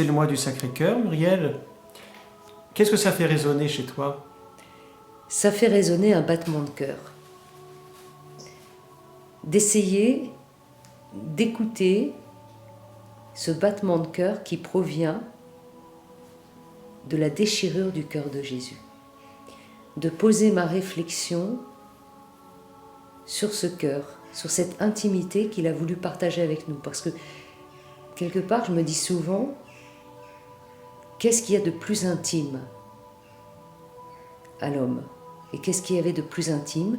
c'est le mois du Sacré-Cœur. Muriel, qu'est-ce que ça fait résonner chez toi? Ça fait résonner un battement de cœur. D'essayer d'écouter ce battement de cœur qui provient de la déchirure du cœur de Jésus. De poser ma réflexion sur ce cœur, sur cette intimité qu'il a voulu partager avec nous. Parce que, quelque part, je me dis souvent, qu'est-ce qu'il y a de plus intime à l'homme? Et qu'est-ce qu'il y avait de plus intime?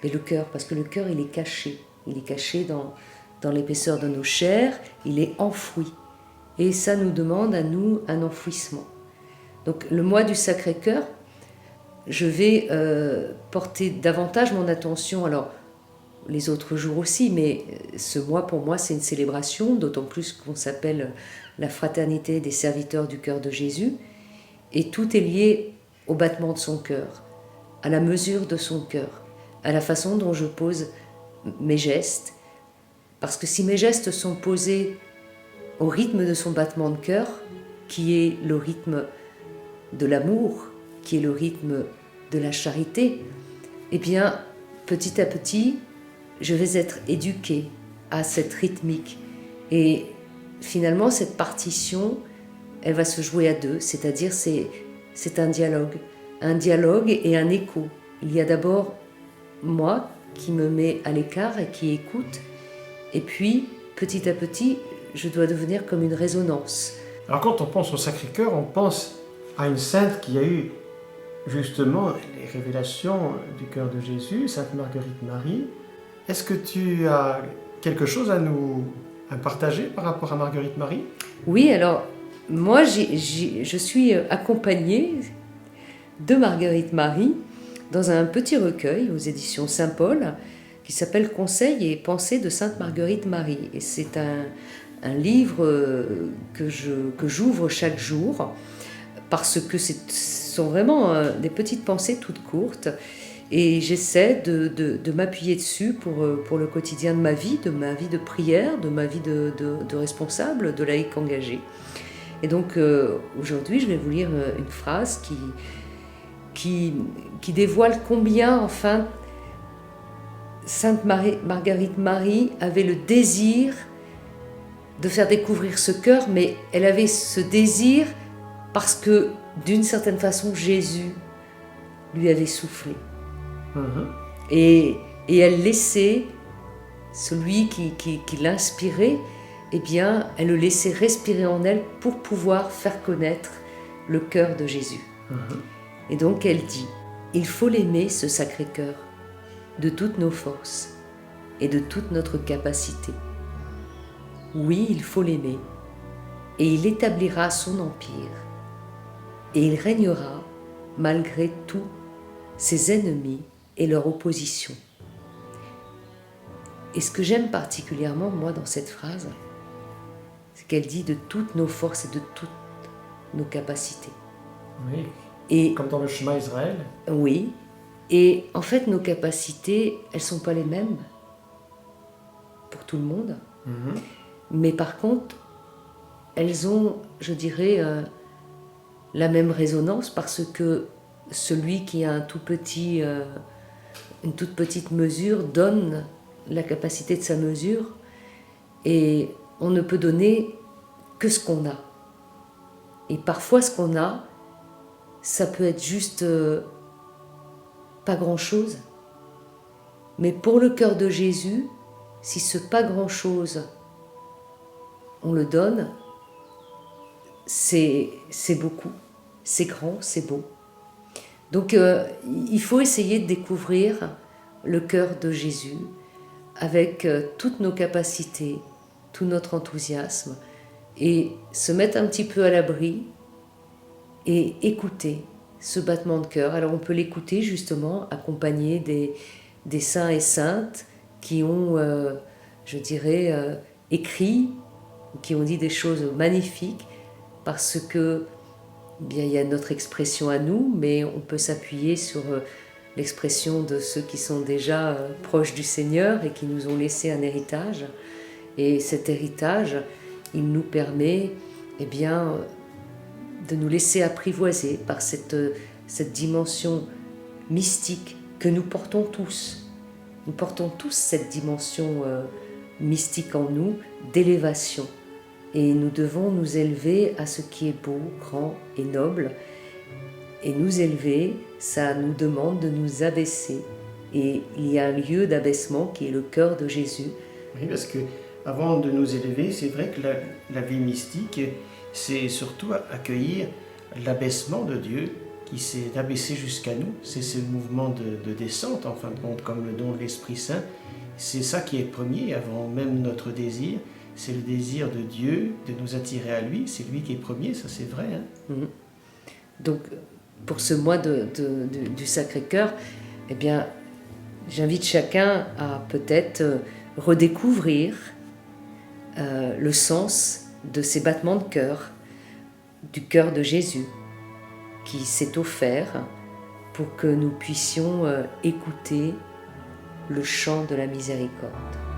Mais le cœur, parce que le cœur, il est caché. Il est caché dans l'épaisseur de nos chairs, il est enfoui. Et ça nous demande à nous un enfouissement. Donc le mois du Sacré-Cœur, je vais porter davantage mon attention, alors les autres jours aussi, mais ce mois pour moi c'est une célébration, d'autant plus qu'on s'appelle la fraternité des serviteurs du cœur de Jésus, et tout est lié au battement de son cœur, à la mesure de son cœur, à la façon dont je pose mes gestes, parce que si mes gestes sont posés au rythme de son battement de cœur, qui est le rythme de l'amour, qui est le rythme de la charité, eh bien, petit à petit, je vais être éduquée à cette rythmique. Et finalement, cette partition, elle va se jouer à deux, c'est-à-dire c'est un dialogue et un écho. Il y a d'abord moi qui me mets à l'écart et qui écoute, et puis, petit à petit, je dois devenir comme une résonance. Alors quand on pense au Sacré-Cœur, on pense à une sainte qui a eu justement les révélations du cœur de Jésus, Sainte Marguerite Marie. Est-ce que tu as quelque chose à partager par rapport à Marguerite Marie? Oui, alors moi je suis accompagnée de Marguerite Marie dans un petit recueil aux éditions Saint-Paul qui s'appelle Conseils et pensées de Sainte Marguerite Marie. Et c'est un livre que j'ouvre chaque jour parce que ce sont vraiment des petites pensées toutes courtes et j'essaie de m'appuyer dessus pour le quotidien de ma vie de prière, de ma vie de responsable, de laïque engagé. Et donc aujourd'hui je vais vous lire une phrase qui dévoile combien enfin Sainte Marguerite Marie avait le désir de faire découvrir ce cœur, mais elle avait ce désir parce que, d'une certaine façon, Jésus lui avait soufflé. Et elle laissait celui qui l'inspirait, eh bien, elle le laissait respirer en elle pour pouvoir faire connaître le cœur de Jésus. Et donc elle dit, il faut l'aimer, ce Sacré-Cœur, de toutes nos forces et de toute notre capacité. Oui, il faut l'aimer, et il établira son empire, et il régnera malgré tous ses ennemis et leur opposition. Et ce que j'aime particulièrement, moi, dans cette phrase, c'est qu'elle dit de toutes nos forces et de toutes nos capacités. Oui, et, comme dans le Shema Israël. Oui, et en fait, nos capacités, elles ne sont pas les mêmes pour tout le monde. Mais par contre, elles ont, je dirais, la même résonance parce que celui qui a une toute petite mesure donne la capacité de sa mesure et on ne peut donner que ce qu'on a. Et parfois, ce qu'on a, ça peut être juste pas grand-chose. Mais pour le cœur de Jésus, si ce pas grand-chose, on le donne, c'est beaucoup, c'est grand, c'est beau. Donc il faut essayer de découvrir le cœur de Jésus avec toutes nos capacités, tout notre enthousiasme et se mettre un petit peu à l'abri et écouter ce battement de cœur. Alors on peut l'écouter justement accompagné des saints et saintes qui ont, je dirais, écrit, qui ont dit des choses magnifiques parce que bien, il y a notre expression à nous, mais on peut s'appuyer sur l'expression de ceux qui sont déjà proches du Seigneur et qui nous ont laissé un héritage. Et cet héritage, il nous permet eh bien, de nous laisser apprivoiser par cette dimension mystique que nous portons tous. Nous portons tous cette dimension mystique en nous, d'élévation. Et nous devons nous élever à ce qui est beau, grand et noble. Et nous élever, ça nous demande de nous abaisser. Et il y a un lieu d'abaissement qui est le cœur de Jésus. Oui, parce que avant de nous élever, c'est vrai que la vie mystique, c'est surtout accueillir l'abaissement de Dieu qui s'est abaissé jusqu'à nous. C'est ce mouvement de descente, en fin de compte, comme le don de l'Esprit Saint. C'est ça qui est premier, avant même notre désir. C'est le désir de Dieu de nous attirer à lui. C'est lui qui est premier, ça c'est vrai. Hein. Donc, pour ce mois du Sacré-Cœur, eh bien, j'invite chacun à peut-être redécouvrir le sens de ces battements de cœur, du cœur de Jésus, qui s'est offert pour que nous puissions écouter le chant de la miséricorde.